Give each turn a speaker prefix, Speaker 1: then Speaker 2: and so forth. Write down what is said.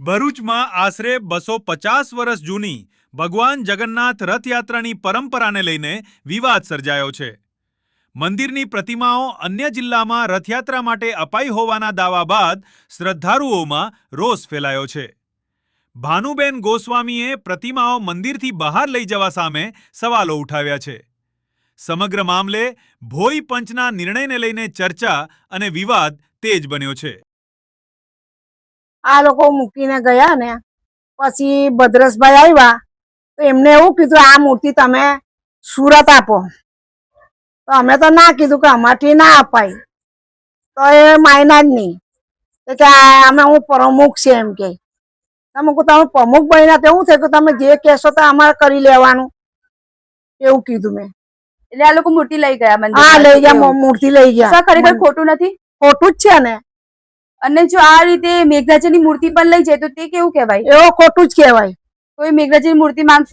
Speaker 1: ભરૂચમાં આશરે 250 વર્ષ જૂની ભગવાન જગન્નાથ રથયાત્રાની પરંપરાને લઈને વિવાદ સર્જાયો છે. મંદિરની પ્રતિમાઓ અન્ય જિલ્લામાં રથયાત્રા માટે અપાઈ હોવાના દાવા બાદ શ્રદ્ધાળુઓમાં રોષ ફેલાયો છે. ભાનુબેન ગોસ્વામીએ પ્રતિમાઓ મંદિરથી બહાર લઈ જવા સામે સવાલો ઉઠાવ્યા છે. સમગ્ર મામલે ભોઈ પંચના નિર્ણયને લઈને ચર્ચા અને વિવાદ તેજ બન્યો છે.
Speaker 2: આ લોકો મૂકીને ગયા ને પછી ભદ્રસભાઈ આવ્યા તો એમને એવું કીધું આ મૂર્તિ તમે સુરત આપો. તો અમે તો ના કીધું કે અમારથી ના અપાય. તો એ માયના જ નહીં કે અમે હું પ્રમુખ છે એમ કે તમે પ્રમુખ બન્યા તો એવું થયું કે તમે જે કહેશો તો અમારે કરી લેવાનું એવું કીધું મેં.
Speaker 3: એટલે આ લોકો મૂર્તિ લઈ ગયા મંદિર?
Speaker 2: હા લઈ ગયા, મૂર્તિ લઈ ગયા.
Speaker 3: ખરેખર ખોટું નથી?
Speaker 2: ખોટું જ છે ને.
Speaker 3: અને જો આ રીતે મેઘરાજાની મૂર્તિ પણ લઈ જાય તો તે કેવું કહેવાય?
Speaker 2: એવો ખોટું જ કહેવાય.
Speaker 3: કોઈ મેઘરાજાની મૂર્તિ માંગશે